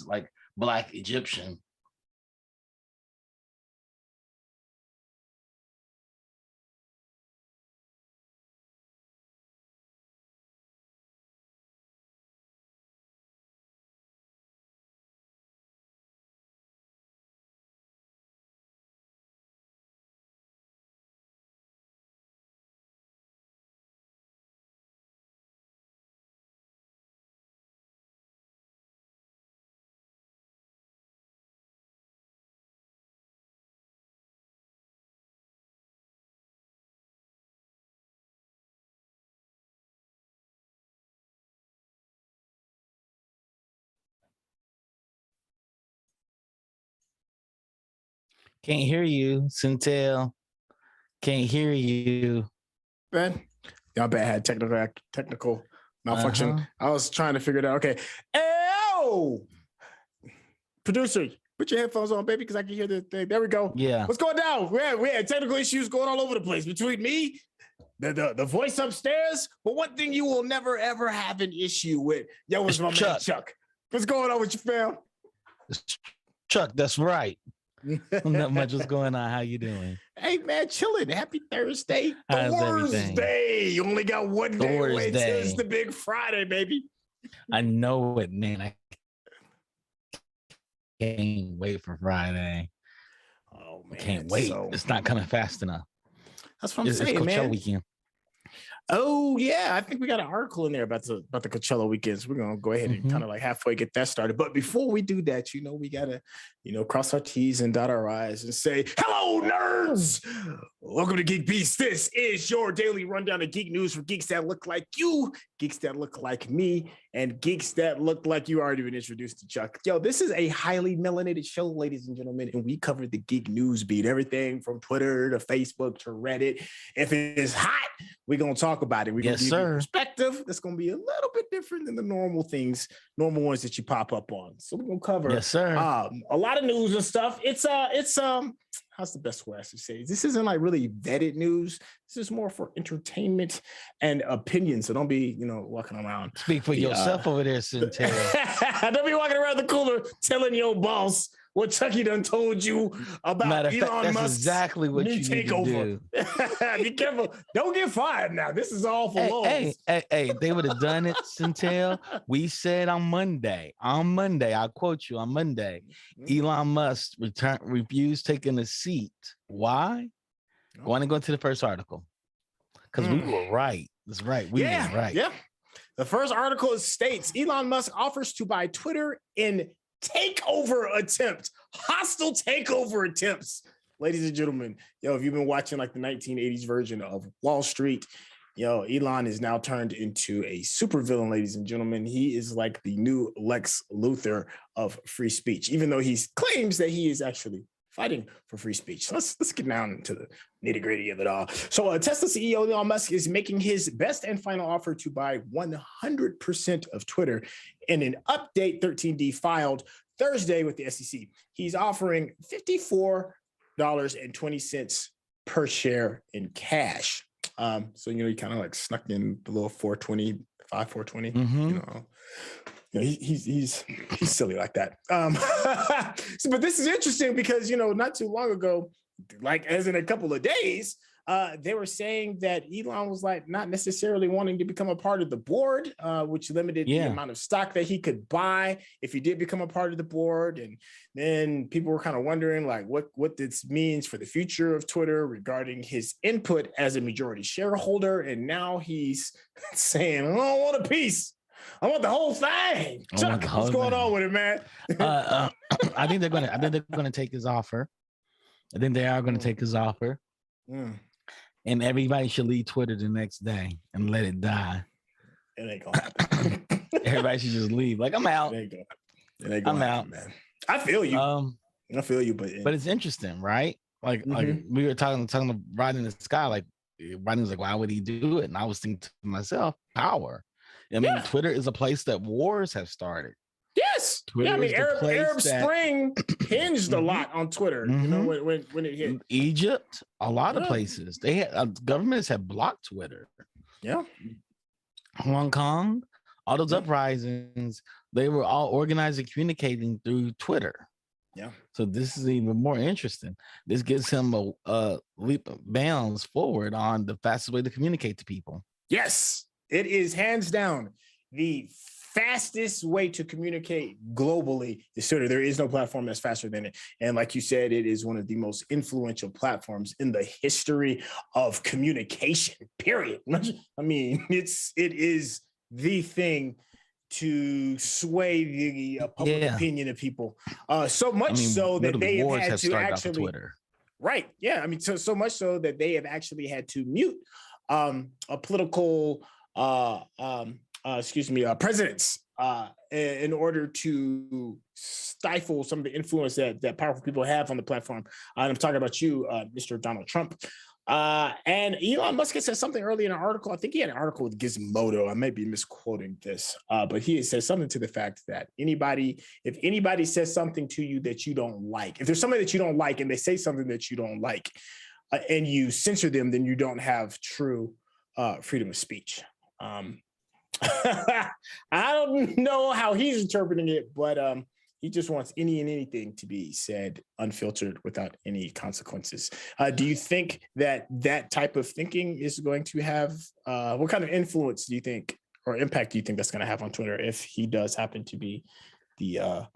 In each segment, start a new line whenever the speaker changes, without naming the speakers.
like Black Egyptian. Can't hear you, Centel. Can't hear you.
Ben, y'all bet I had technical malfunction. I was trying to figure it out. Okay. Ew! Producer, put your headphones on, baby, because I can hear the thing. There we go.
Yeah.
What's going down? We had technical issues going all over the place between me, the voice upstairs. But one thing you will never, ever have an issue with, yo, was my man Chuck. What's going on with you, fam?
It's Chuck, that's right. Not much is going on. How you doing?
Hey man, chilling. Happy Thursday.
How's
Thursday.
everything?
You only got one day away. It's the big Friday, baby.
I know it, man. I can't wait for Friday.
Oh man,
can't wait. It's not coming fast enough.
That's what I'm saying,
it's Coachella
man.
weekend.
Oh yeah, I think we got an article in there about the Coachella weekends. We're gonna go ahead and kind of like halfway get that started. But before we do that, we gotta, cross our T's and dot our I's and say, hello, nerds! Welcome to GeekBeast. This is your daily rundown of geek news for geeks that look like you, geeks that look like me, and geeks that look like you already been introduced to Chuck. Yo, this is a highly melanated show, ladies and gentlemen, and we cover the geek news beat, everything from Twitter to Facebook to Reddit. If it is hot, we're gonna talk about it. We're gonna give you a perspective that's gonna be a little bit different than the normal ones that you pop up on. So we're gonna cover a lot of news and stuff. It's how's the best way I should say? This isn't like really vetted news. This is more for entertainment and opinion. So don't be, walking around.
Speak for yourself over there, Centel.
Don't be walking around the cooler telling your boss what Chucky done told you about Elon Musk's
exactly what you takeover.
Need to do. Be careful. Don't get fired now. This is all for loans.
Hey, they would have done it, Centel. We said on Monday, I'll quote you on Monday, Elon Musk refused taking a seat. Why? I want to go into the first article. Because we were right. That's right. We were right.
Yeah. The first article states Elon Musk offers to buy Twitter in hostile takeover attempts. Ladies and gentlemen, if you've been watching like the 1980s version of Wall Street, Elon is now turned into a supervillain, ladies and gentlemen. He is like the new Lex Luthor of free speech, even though he claims that he is actually fighting for free speech. Let's get down into the nitty-gritty of it all. So Tesla CEO Elon Musk is making his best and final offer to buy 100% of Twitter in an update 13D filed Thursday with the SEC. He's offering $54.20 per share in cash. So he kind of like snuck in the little 420. He's silly like that. But this is interesting because not too long ago, like as in a couple of days, they were saying that Elon was like not necessarily wanting to become a part of the board, which limited the amount of stock that he could buy if he did become a part of the board. And then people were kind of wondering like what this means for the future of Twitter regarding his input as a majority shareholder. And now he's saying, I don't want a piece. I want the whole thing. Chuck, what's going on with it, man?
I think they're gonna take his offer. I think they are gonna take his offer. And everybody should leave Twitter the next day and let it die.
It ain't gonna happen.
Everybody should just leave. Like I'm out.
I'm out, man. I feel you. I feel you, but
it's interesting, right? Like we were talking about riding the sky. Like Rodney was like, why would he do it? And I was thinking to myself, power. I mean, Twitter is a place that wars have started.
Yes. Twitter Arab Spring hinged a lot on Twitter. When it hit
Egypt, a lot of places they had governments have blocked Twitter.
Yeah.
Hong Kong, all those uprisings they were all organized and communicating through Twitter.
Yeah.
So this is even more interesting. This gives him a leap of bounds forward on the fastest way to communicate to people.
Yes, it is hands down the fastest way to communicate globally is Twitter. There is no platform that's faster than it. And like you said, it is one of the most influential platforms in the history of communication, period. I mean, it is the thing to sway the public opinion of people. So much so that they have had to actually
Twitter.
Right. Yeah. I mean, so much so that they have actually had to mute a political presidents in order to stifle some of the influence that powerful people have on the platform. And I'm talking about you, Mr. Donald Trump. And Elon Musk had said something early in an article. I think he had an article with Gizmodo. I may be misquoting this, but he said something to the fact that if anybody says something to you that you don't like, if there's somebody that you don't like and they say something that you don't like, and you censor them, then you don't have true freedom of speech. I don't know how he's interpreting it, but he just wants any and anything to be said unfiltered without any consequences. Do you think that type of thinking is going to have, what kind of influence do you think or impact do you think that's going to have on Twitter if he does happen to be the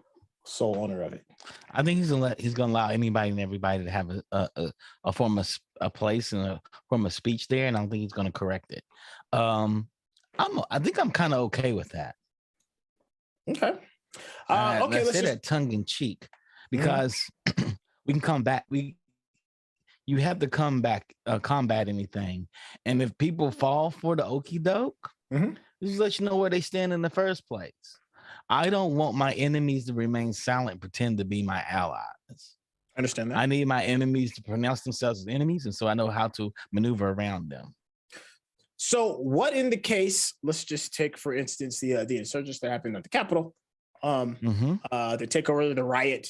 sole owner of it?
I think he's gonna allow anybody and everybody to have a form of a place and a form of speech there, and I don't think he's gonna correct it. I think I'm kind of okay with that.
Okay. Okay.
Let's say that tongue in cheek, because we can come back. You have to come back, combat anything, and if people fall for the okie doke, just let you know where they stand in the first place. I don't want my enemies to remain silent, pretend to be my allies.
I understand that.
I need my enemies to pronounce themselves as enemies, and so I know how to maneuver around them.
So what in the case, let's just take, for instance, the insurgents that happened at the Capitol, the takeover, the riot,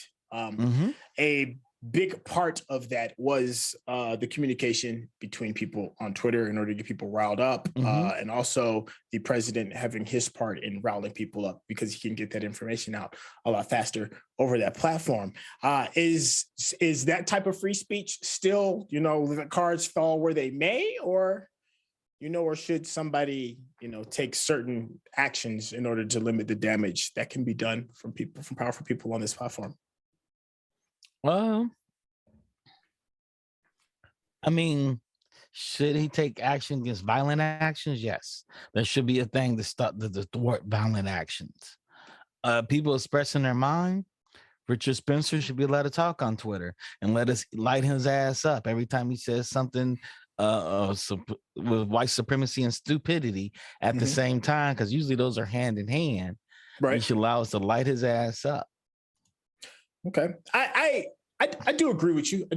a big part of that was the communication between people on Twitter in order to get people riled up, and also the president having his part in riling people up because he can get that information out a lot faster over that platform. Is that type of free speech still, the cards fall where they may, or should somebody, take certain actions in order to limit the damage that can be done from powerful people on this platform?
Well, I mean, should he take action against violent actions? Yes, there should be a thing to stop the thwart violent actions. People expressing their mind. Richard Spencer should be allowed to talk on Twitter and let us light his ass up every time he says something with white supremacy and stupidity at the same time, because usually those are hand in hand. Right. He should allow us to light his ass up.
Okay. I do agree with you.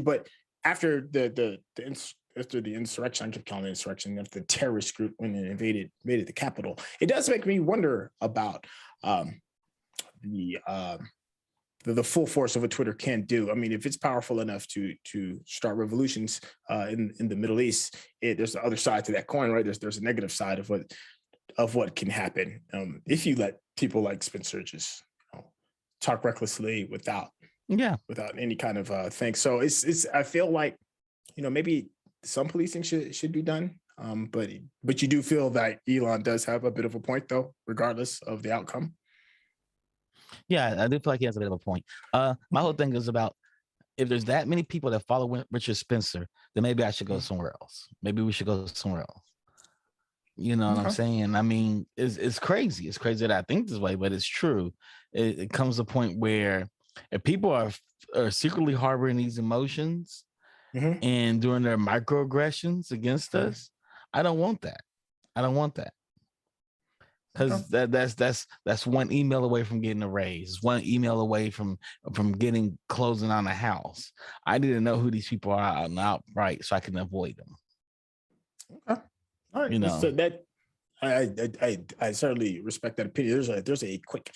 But after the insurrection, I keep calling it insurrection, after the terrorist group went and invaded the Capitol, it does make me wonder about the full force of what Twitter can do. I mean, if it's powerful enough to start revolutions in the Middle East, there's the other side to that coin, right? There's a negative side of what can happen if you let people like Spencer just talk recklessly without any kind of thing. So it's I feel like maybe some policing should be done, but you do feel that Elon does have a bit of a point, though, regardless of the outcome.
Yeah, I do feel like he has a bit of a point. My whole thing is about, if there's that many people that follow Richard Spencer, then maybe I should go somewhere else. Maybe we should go somewhere else. You know what I'm saying? I mean, it's crazy. It's crazy that I think this way, but it's true. It comes to a point where if people are secretly harboring these emotions and doing their microaggressions against us, I don't want that. Because that's one email away from getting a raise, one email away from closing on a house. I need to know who these people are out and outright so I can avoid them.
Okay. All right. So that I certainly respect that opinion. There's a quick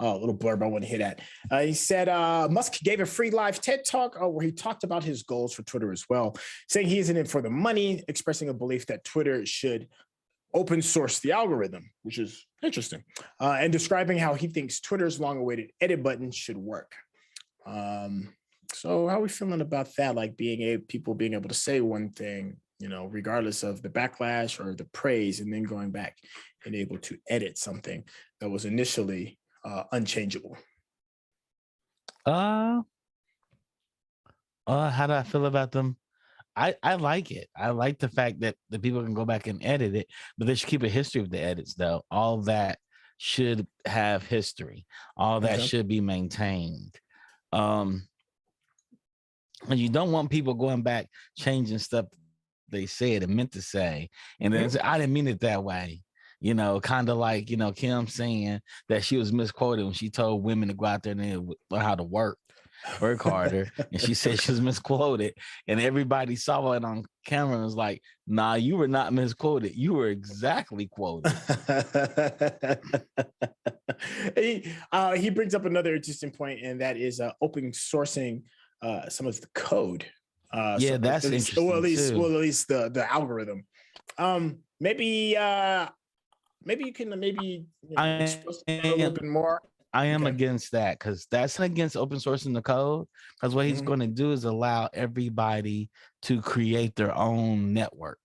little blurb I want to hit at. He said Musk gave a free live TED talk where he talked about his goals for Twitter as well, saying he isn't in for the money, expressing a belief that Twitter should open source the algorithm, which is interesting, and describing how he thinks Twitter's long-awaited edit button should work. So how are we feeling about that? Like people being able to say one thing, regardless of the backlash or the praise, and then going back and able to edit something that was initially unchangeable.
How do I feel about them? I like it. I like the fact that the people can go back and edit it, but they should keep a history of the edits, though. All that should have history. All that should be maintained. And you don't want people going back, changing stuff they said and meant to say, and then say, I didn't mean it that way. Kind of like, Kim saying that she was misquoted when she told women to go out there and learn how to work harder. And she said she was misquoted. And everybody saw it on camera and was like, nah, you were not misquoted. You were exactly quoted.
He brings up another interesting point, and that is open sourcing some of the code.
That's interesting.
Well, at least the algorithm. Maybe you can express a little bit more.
I am against that, because that's against open sourcing the code. Because what he's going to do is allow everybody to create their own network.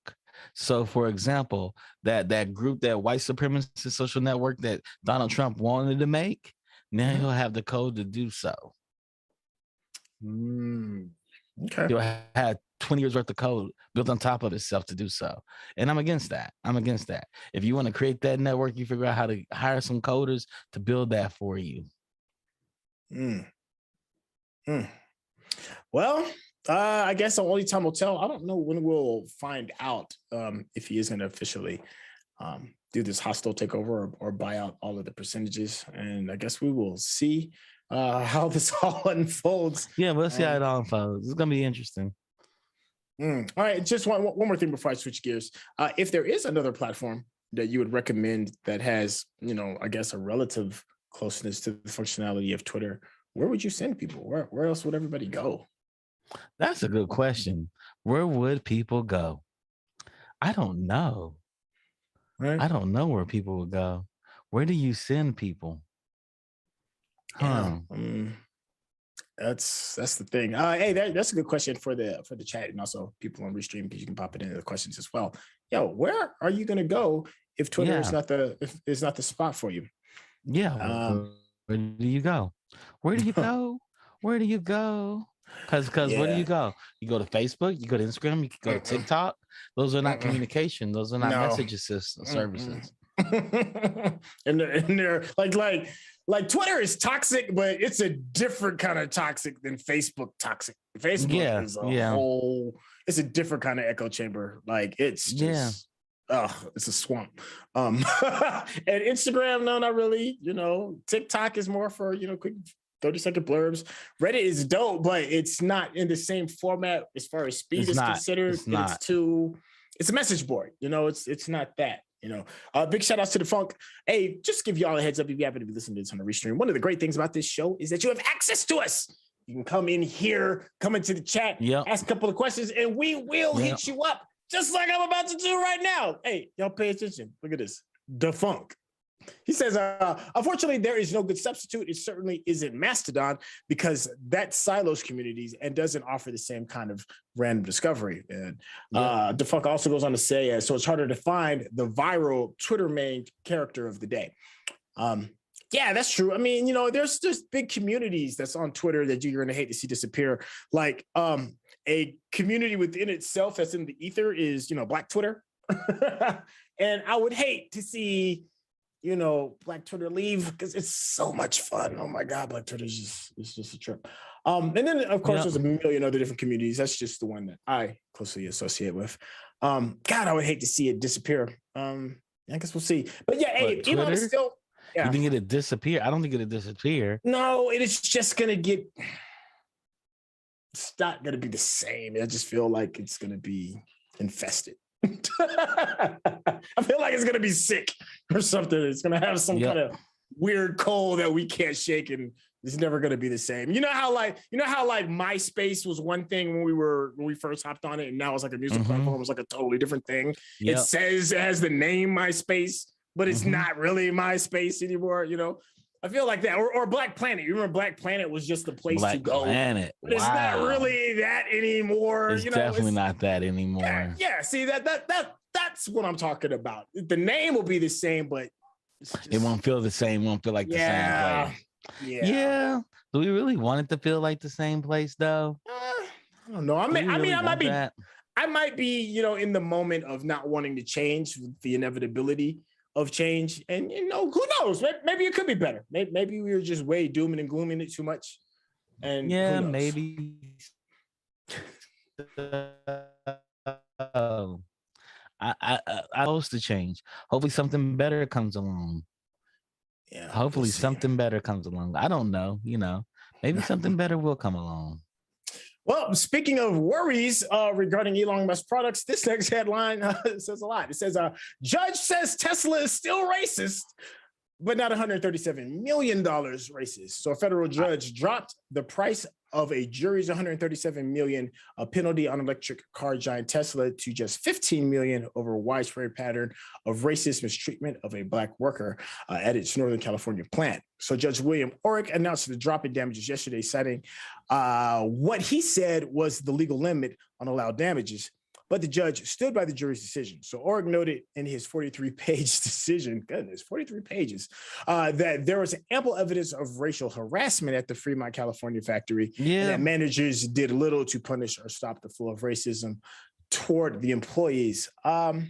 So, for example, that group, that white supremacist social network that Donald Trump wanted to make, now he'll have the code to do so.
Okay.
He'll have 20 years worth of code built on top of itself to do so. And I'm against that. If you want to create that network, you figure out how to hire some coders to build that for you.
Well, I guess the only time will tell. I don't know when we'll find out if he is going to officially do this hostile takeover or buy out all of the percentages. And I guess we will see how this all unfolds.
Yeah, we'll see how it all unfolds. It's going to be interesting.
All right, just one more thing before I switch gears. If there is another platform that you would recommend that has, I guess, a relative closeness to the functionality of Twitter, where would you send people? Where else would everybody go?
That's a good question. Where would people go? I don't know.
Right?
I don't know where people would go. Where do you send people?
That's the thing. Hey, that's a good question for the chat, and also people on Restream, because you can pop it into the questions as well. Where are you going to go if Twitter is not the spot for you?
Where do you go? Where do you go? Where do you go? Because where do you go? You go to Facebook, you go to Instagram, you can go to TikTok. Those are not communication. Those are not message assist services.
and they're like Twitter is toxic, but it's a different kind of toxic than Facebook toxic. Facebook is a whole, it's a different kind of echo chamber. Like it's just it's a swamp. And Instagram, no, not really. TikTok is more for quick 30-second blurbs. Reddit is dope, but it's not in the same format as far as speed is considered. It's a message board. It's not that. Big shout outs to the Funk. Hey, just give y'all a heads up if you happen to be listening to this on the Restream. One of the great things about this show is that you have access to us. You can come in here, come into the chat, ask a couple of questions, and we will hit you up, just like I'm about to do right now. Hey, y'all pay attention. Look at this. The Funk. He says, unfortunately, there is no good substitute. It certainly isn't Mastodon, because that silos communities and doesn't offer the same kind of random discovery. And Defunk also goes on to say, so it's harder to find the viral Twitter main character of the day. Yeah, that's true. I mean, there's just big communities that's on Twitter that you're going to hate to see disappear. Like a community within itself that's in the ether is, Black Twitter. And I would hate to see Black Twitter leave, because it's so much fun. Oh my God, Black Twitter is just a trip. And then of course there's a million other different communities. That's just the one that I closely associate with. God, I would hate to see it disappear. I guess we'll see. But yeah, hey, Elon is still. Yeah.
You think it'll disappear? I don't think it'll disappear.
No, it is just gonna get. It's not gonna be the same. I just feel like it's gonna be infested. I feel like it's gonna be sick or something. It's gonna have some kind of weird cold that we can't shake, and It's never going to be the same. You know how MySpace was one thing when we first hopped on it, and now it's like a music platform. It was like a totally different thing. Yep. It says it has the name MySpace, but it's not really MySpace anymore. You know, I feel like that. Or Black Planet. You remember Black Planet was just the place to go.
Planet.
But it's not really that anymore.
It's definitely not that anymore.
Yeah. See that's what I'm talking about. The name will be the same, but
it won't feel the same. Won't feel like the same place. Yeah. Do we really want it to feel like the same place though?
I don't know. I might be, you know, in the moment of not wanting to change, the inevitability of change. And, you know, who knows? Maybe it could be better. Maybe we were just way dooming and glooming it too much. And
yeah, maybe. I supposed to change. Hopefully something better comes along. Yeah. Hopefully something better comes along. I don't know, you know, maybe something better will come along.
Well, speaking of worries regarding Elon Musk products, this next headline says a lot. It says, judge says Tesla is still racist, but not $137 million racist. So a federal judge dropped the price of a jury's $137 million penalty on electric car giant Tesla to just $15 million over a widespread pattern of racist mistreatment of a Black worker at its Northern California plant. So Judge William Orrick announced the drop in damages yesterday, citing what he said was the legal limit on allowed damages. But the judge stood by the jury's decision. So Orrick noted in his 43-page decision, goodness, 43 pages, that there was ample evidence of racial harassment at the Fremont, California factory, and that managers did little to punish or stop the flow of racism toward the employees. Where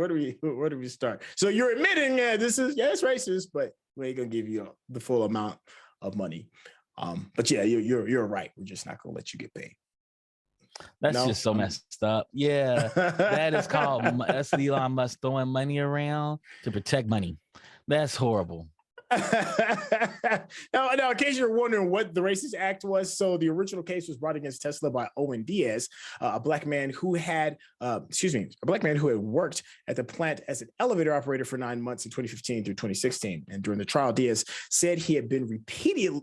do we start? So you're admitting this is it's racist, but we ain't gonna give you the full amount of money. But yeah, you're right. We're just not gonna let you get paid.
That's just so messed up. Yeah, that is called that's Elon Musk throwing money around to protect money. That's horrible.
Now, in case you're wondering what the racist act was, so the original case was brought against Tesla by Owen Diaz, a black man who had worked at the plant as an elevator operator for 9 months in 2015 through 2016. And during the trial, Diaz said he had been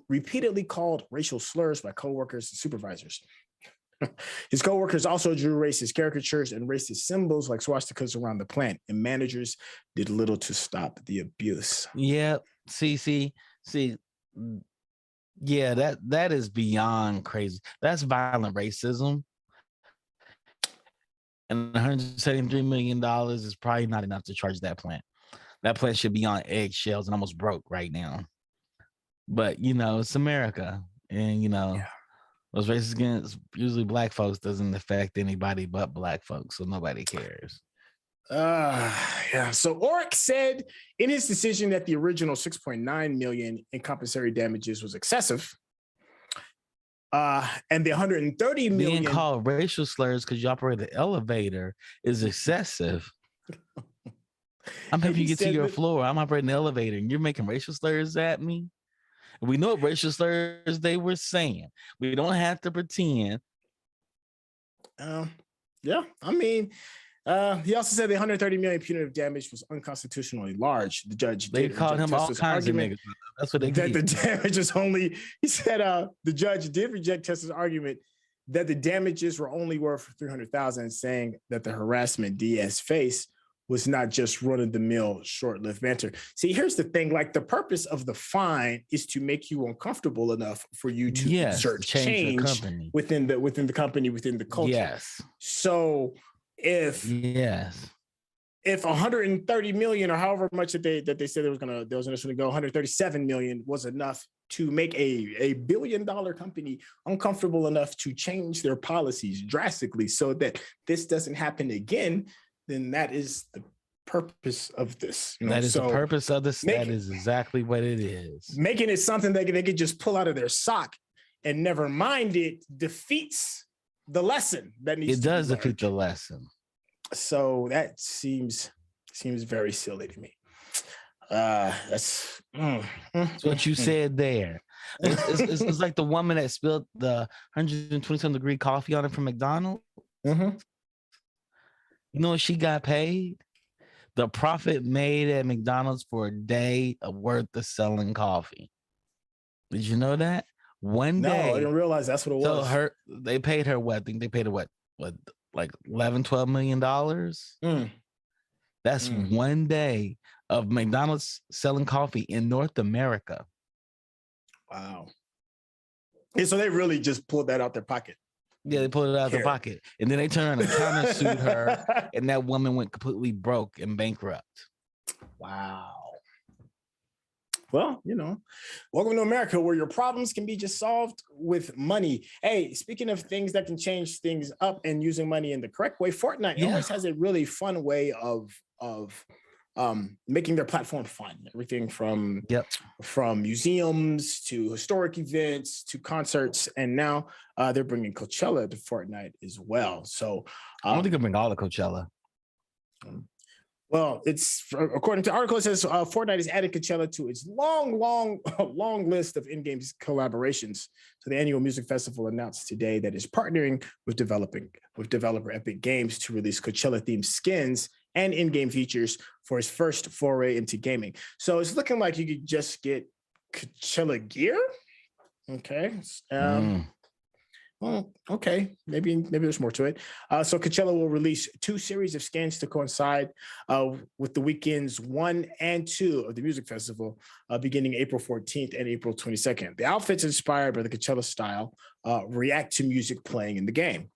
repeatedly called racial slurs by coworkers and supervisors. His coworkers also drew racist caricatures and racist symbols like swastikas around the plant, and managers did little to stop the abuse.
Yeah. See. Yeah, that is beyond crazy. That's violent racism. And $173 million is probably not enough to charge that plant. That plant should be on eggshells and almost broke right now. But, you know, it's America. And, you know, those races against usually Black folks doesn't affect anybody but Black folks. So nobody cares.
So Orrick said in his decision that the original $6.9 million in compensatory damages was excessive. And the $130 million
being called racial slurs because you operate an elevator is excessive. I'm helping you get to your floor. I'm operating an elevator and you're making racial slurs at me. We know what racial slurs they were saying. We don't have to pretend.
He also said the $130 million punitive damage was unconstitutionally large. The judge
they called him all kinds of niggas. That's what they did.
The damage is only. He said the judge did reject Tesla's argument that the damages were only worth $300,000, saying that the harassment Diaz faced was not just run-of-the-mill, short-lived banter. See, here's the thing: like the purpose of the fine is to make you uncomfortable enough for you to exert change within the company, within the culture.
Yes.
So. If $130 million or however much that they said there was initially go, $137 million was enough to make a $1 billion company uncomfortable enough to change their policies drastically so that this doesn't happen again, then that is the purpose of this.
That is the purpose of this. That is exactly what it is.
Making it something that they could just pull out of their sock and never mind it defeats the lesson that needs.
It does defeat the lesson.
So that seems very silly to me. That's
what you said there. It's like the woman that spilled the 127-degree coffee on it from McDonald's.
Mm-hmm.
You know what she got paid? the profit made at McDonald's for a day worth of selling coffee. Did you know that? One day.
No, I didn't realize that's what it was.
So they paid her what? I think they paid her what like $11-12 million. That's one day of McDonald's selling coffee in North America.
Wow. And so they really just pulled that out their pocket.
Yeah, they pulled it out of their pocket. And then they turned around and countersued her. And that woman went completely broke and bankrupt.
Wow. Well, welcome to America, where your problems can be just solved with money. Hey, speaking of things that can change things up and using money in the correct way, Fortnite always has a really fun way of making their platform fun. Everything from museums to historic events to concerts, and now they're bringing Coachella to Fortnite as well. So
I don't think they'll bring all the Coachella.
Well, it's according to the article, it says Fortnite is adding Coachella to its long list of in-game collaborations. So the annual music festival announced today that it's partnering with developer Epic Games to release Coachella-themed skins and in-game features for its first foray into gaming. So it's looking like you could just get Coachella gear. Okay. Well, okay, maybe there's more to it. So Coachella will release 2 series of skins to coincide with the weekends 1 and 2 of the music festival, beginning April 14th and April 22nd. The outfits inspired by the Coachella style react to music playing in the game.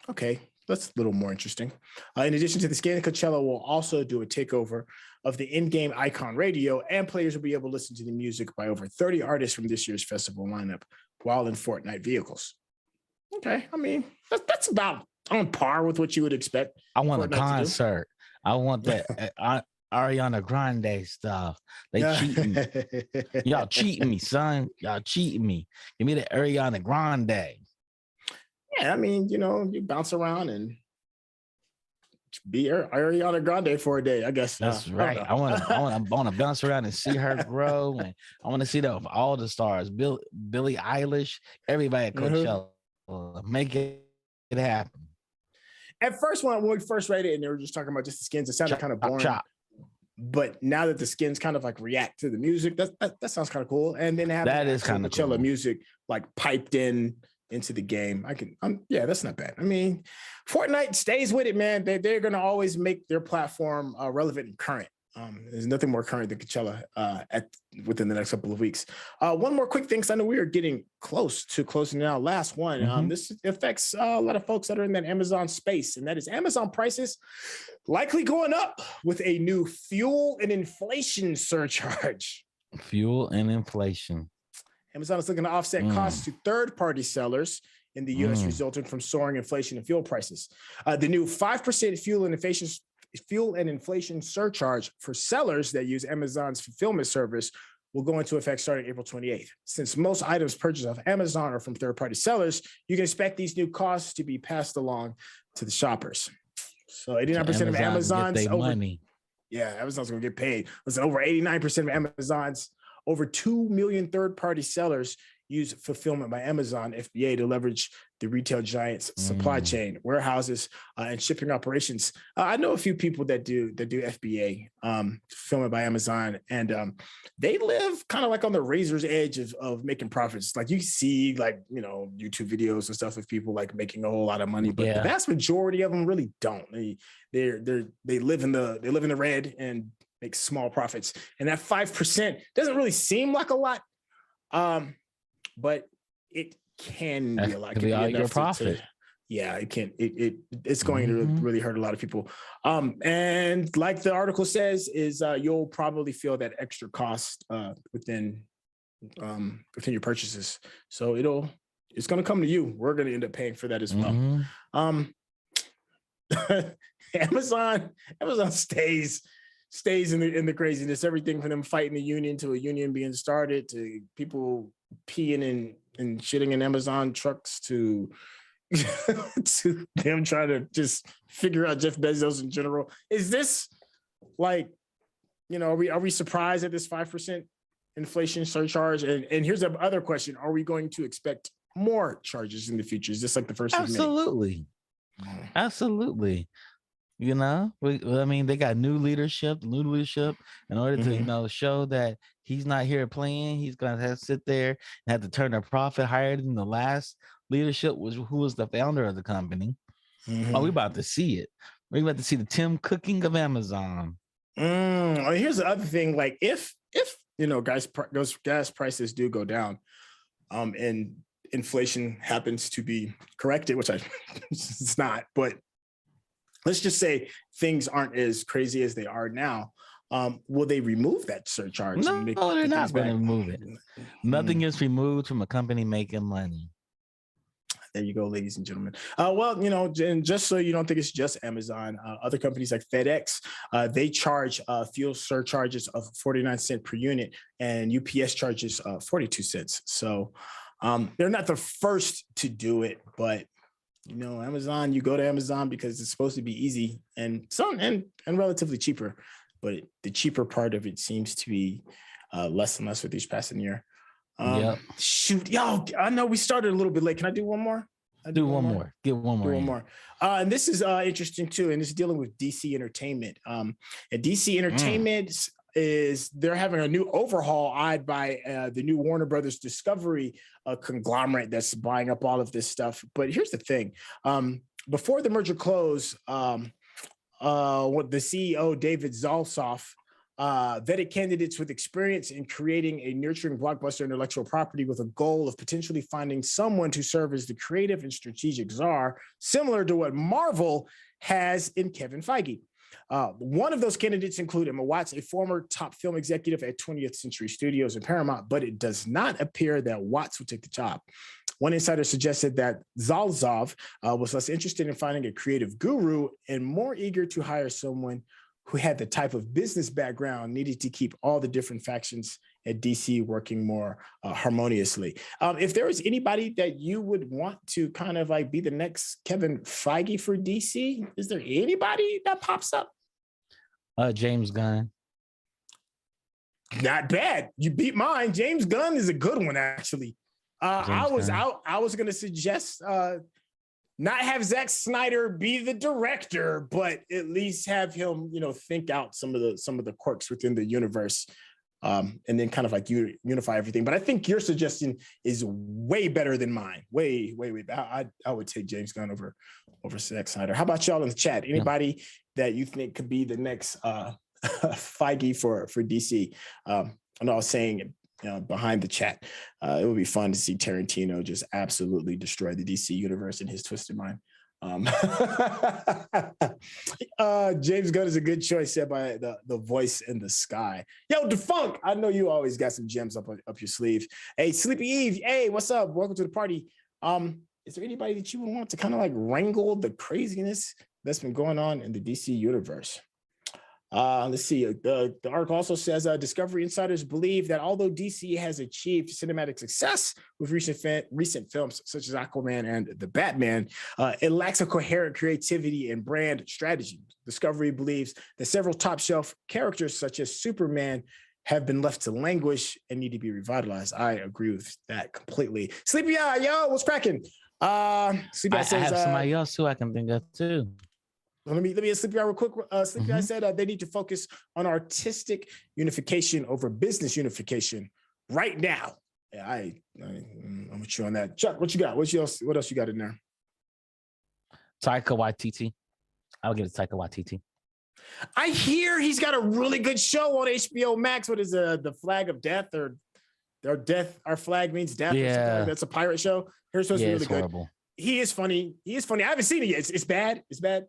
Okay, that's a little more interesting. In addition to the skin, Coachella will also do a takeover of the in-game Icon radio, and players will be able to listen to the music by over 30 artists from this year's festival lineup while in Fortnite vehicles. Okay, I mean, that's about on par with what you would expect.
I want a concert. I want that Ariana Grande stuff. They cheating me. Y'all cheating me, son. Y'all cheating me. Give me the Ariana Grande.
Yeah, I mean, you bounce around and be Ariana Grande for a day, I guess.
That's right. I want to bounce around and see her grow, and I want to see that of all the stars, Billie Eilish, everybody at Coachella. Make it happen.
At first, when we first read it and they were just talking about just the skins, it sounded kind of boring. But now that the skins kind of like react to the music, that sounds kind of cool. And then have
that is kind of
Coachella music like piped into the game. That's not bad. I mean, Fortnite stays with it, man. They're going to always make their platform relevant and current. There's nothing more current than Coachella within the next couple of weeks. One more quick thing, because I know we are getting close to closing it out. Last one. This affects a lot of folks that are in that Amazon space, and that is Amazon prices likely going up with a new fuel and inflation surcharge.
Fuel and inflation.
Amazon is looking to offset costs to third-party sellers in the U.S. resulting from soaring inflation and fuel prices. The new 5% fuel and inflation surcharge for sellers that use Amazon's fulfillment service will go into effect starting April 28th. Since most items purchased off Amazon are from third-party sellers, you can expect these new costs to be passed along to the shoppers. So 89% of Amazon's
money.
Yeah, Amazon's going to get paid. Listen, over 89% of Amazon's over 2 million third-party sellers use Fulfillment by Amazon, FBA, to leverage the retail giant's supply chain, warehouses, and shipping operations. I know a few people that do FBA, Fulfillment by Amazon, and they live kind of like on the razor's edge of making profits. Like you see, YouTube videos and stuff of people like making a whole lot of money, but the vast majority of them really don't. They live in the red and make small profits, and that 5% doesn't really seem like a lot. But it can be a lot.
It can be all your profit.
It can. It's going to really hurt a lot of people. And like the article says, is you'll probably feel that extra cost within your purchases. So it's going to come to you. We're going to end up paying for that as well. Amazon stays in the craziness. Everything from them fighting the union to a union being started to people peeing and shitting in Amazon trucks to them trying to just figure out Jeff Bezos in general. Is this are we surprised at this 5% inflation surcharge? And here's the other question: are we going to expect more charges in the future? Is this like the first?
Absolutely. I mean, they got new leadership, in order to, show that he's not here playing. He's going to have to sit there and have to turn a profit higher than the last leadership, who was the founder of the company. Oh, we about to see it. We're about to see the Tim Cooking of Amazon.
Here's the other thing. Like if those gas prices do go down, and inflation happens to be corrected, which it's not, but let's just say things aren't as crazy as they are now. Will they remove that surcharge?
No, they're not going to remove it. Nothing is removed from a company making money.
There you go, ladies and gentlemen. Well, and just so you don't think it's just Amazon, other companies like FedEx, they charge fuel surcharges of 49 cents per unit, and UPS charges 42 cents. So they're not the first to do it, but Amazon, you go to Amazon because it's supposed to be easy and relatively cheaper, but the cheaper part of it seems to be less and less with each passing year. Shoot, yo, I know we started a little bit late. Can I do one more?
Do one more. Get one more.
Do one more. And this is interesting too, and it's dealing with DC Entertainment. And DC Entertainment they're having a new overhaul eyed by the new Warner Brothers Discovery conglomerate that's buying up all of this stuff. But here's the thing: before the merger closed, what the CEO David Zalsoff vetted candidates with experience in creating a nurturing blockbuster intellectual property with a goal of potentially finding someone to serve as the creative and strategic czar, similar to what Marvel has in Kevin Feige. One of those candidates include Emma Watts, a former top film executive at 20th Century Studios and Paramount, but it does not appear that Watts would take the job. One insider suggested that Zalzov was less interested in finding a creative guru and more eager to hire someone who had the type of business background needed to keep all the different factions at DC working more harmoniously. If there is anybody that you would want to kind of like be the next Kevin Feige for DC, is there anybody that pops up?
James Gunn.
Not bad. You beat mine. James Gunn is a good one, actually. I was going to suggest not have Zack Snyder be the director, but at least have him, think out some of the quirks within the universe, and then kind of like unify everything. But I think your suggestion is way better than mine. Way. I would take James Gunn over Zack Snyder. How about y'all in the chat? Anybody that you think could be the next Feige for DC? I know I was saying behind the chat, it would be fun to see Tarantino just absolutely destroy the DC universe in his twisted mind. James Gunn is a good choice, said by the voice in the sky. Yo, Defunk, I know you always got some gems up your sleeve. Hey, Sleepy Eve, hey, what's up? Welcome to the party. Is there anybody that you would want to kind of like wrangle the craziness that's been going on in the DC universe? Let's see. The article also says Discovery insiders believe that although DC has achieved cinematic success with recent films such as Aquaman and The Batman, it lacks a coherent creativity and brand strategy. Discovery believes that several top shelf characters such as Superman have been left to languish and need to be revitalized. I agree with that completely. Sleepy Eye, yo, what's cracking? Sleepy Eye says,
I have somebody else who I can think of too.
Let me Sleepy Eye real quick. Sleepy Eye said they need to focus on artistic unification over business unification right now. Yeah, I'm with you on that. Chuck, what you got? What else you got in there?
Taika Waititi. I'll give it to Taika Waititi.
I hear he's got a really good show on HBO Max. What is the Flag of Death or Death? Our flag means death.
Yeah,
or something like that's a pirate show. Here's supposed to be really good.
Horrible.
He is funny. I haven't seen it yet. It's bad. It's bad.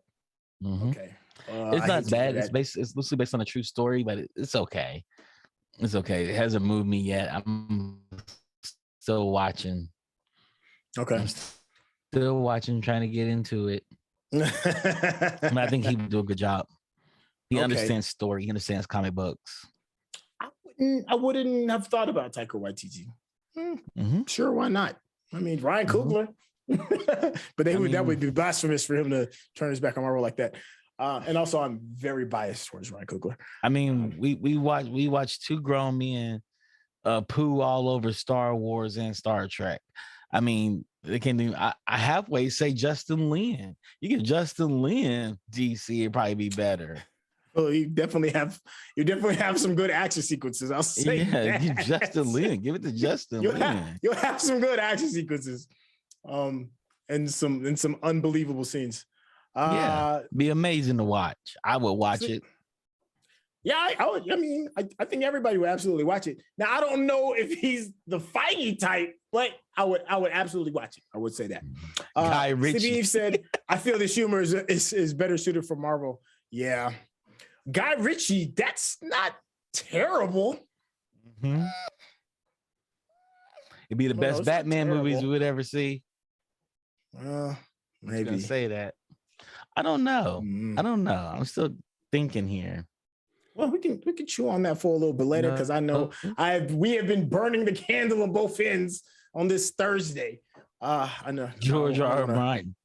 Mm-hmm.
Okay.
It's not bad. It's loosely based on a true story, but it's okay. It's okay. It hasn't moved me yet. I'm still watching.
Okay.
I'm still watching, trying to get into it. And I think he would do a good job. He understands story. He understands comic books.
I wouldn't have thought about Taika Waititi. Sure, why not? I mean, Ryan Coogler. But that would be blasphemous for him to turn his back on Marvel like that. And also, I'm very biased towards Ryan Coogler.
I mean, we watched two grown men poo all over Star Wars and Star Trek. I mean, they can't even. I halfway say Justin Lin. You get Justin Lin DC, it'd probably be better.
Well, you definitely have some good action sequences. I'll say that.
Give Justin Lin. Give it to Justin Lin.
You'll have some good action sequences, and some unbelievable scenes.
Be amazing to watch. I would watch it.
Yeah, I would. I mean, I think everybody would absolutely watch it. Now, I don't know if he's the Feige type, but I would absolutely watch it. I would say that.
Guy Ritchie.
Steve said, "I feel this humor is better suited for Marvel." Yeah, Guy Ritchie. That's not terrible.
Mm-hmm. It'd be the best Batman movies we would ever see.
Maybe.
I'm gonna say that. I don't know. I'm still thinking here.
Well, we can chew on that for a little bit later because I know we have been burning the candle on both ends on this Thursday. I know
George R. R. Martin.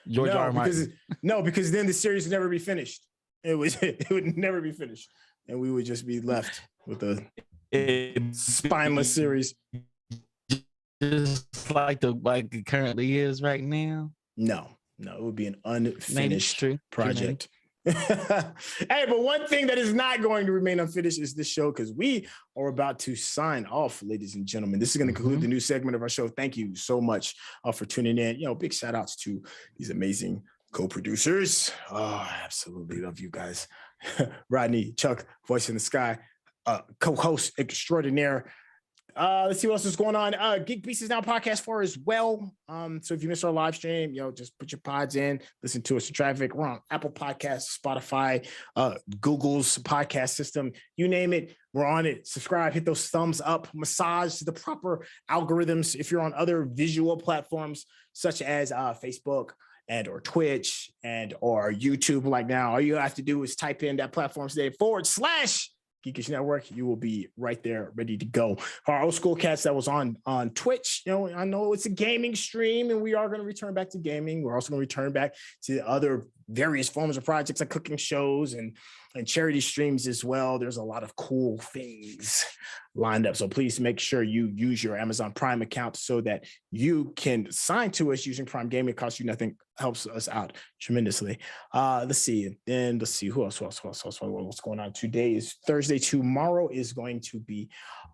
Because then the series would never be finished. It would never be finished, and we would just be left with a spineless series,
just like it currently is right now.
No, it would be an unfinished project. Hey, but one thing that is not going to remain unfinished is this show, because we are about to sign off, ladies and gentlemen. This is going to conclude the new segment of our show. Thank you so much for tuning in. Big shout outs to these amazing co-producers. I absolutely love you guys. Rodney, Chuck, Voice in the Sky, co-host extraordinaire. Let's see what else is going on. GeekBeast is now podcast for as well. So if you missed our live stream, just put your pods in, listen to us in traffic. We're on Apple Podcasts, Spotify, Google's podcast system, you name it, we're on it. Subscribe, hit those thumbs up, massage the proper algorithms. If you're on other visual platforms such as Facebook and or Twitch and or YouTube, like now, all you have to do is type in that platform today / Geekish Network. You will be right there ready to go. Our old school cats that was on Twitch, I know it's a gaming stream and we are going to return back to gaming. We're also going to return back to other various forms of projects like cooking shows and charity streams as well. There's a lot of cool things lined up. So please make sure you use your Amazon Prime account so that you can sign to us using Prime Gaming. It costs you nothing, helps us out tremendously. Let's see who else, what's going on. Today is Thursday. Tomorrow is going to be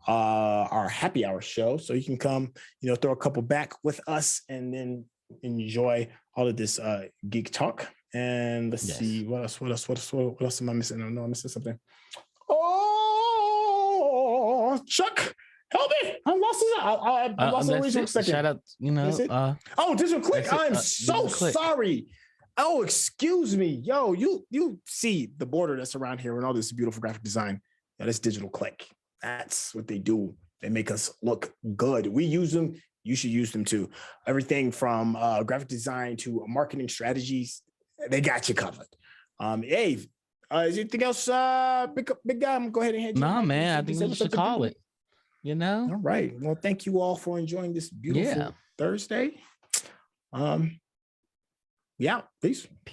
our happy hour show. So you can come, throw a couple back with us and then enjoy all of this geek talk. And let's see what else am I missing? I know I'm missing something. Oh, Chuck, help me! I lost the reason for a second.
Shout out,
this one click. I'm so sorry. Oh, excuse me, yo. You see the border that's around here and all this beautiful graphic design. Yeah, that's Digital Click. That's what they do. They make us look good. We use them. You should use them too. Everything from graphic design to marketing strategies. They got you covered. Hey, is anything else? Big guy, I'm gonna go ahead and hand you.
Nah, man, I think we should call it. All
right. Well, thank you all for enjoying this beautiful Thursday. Yeah, peace.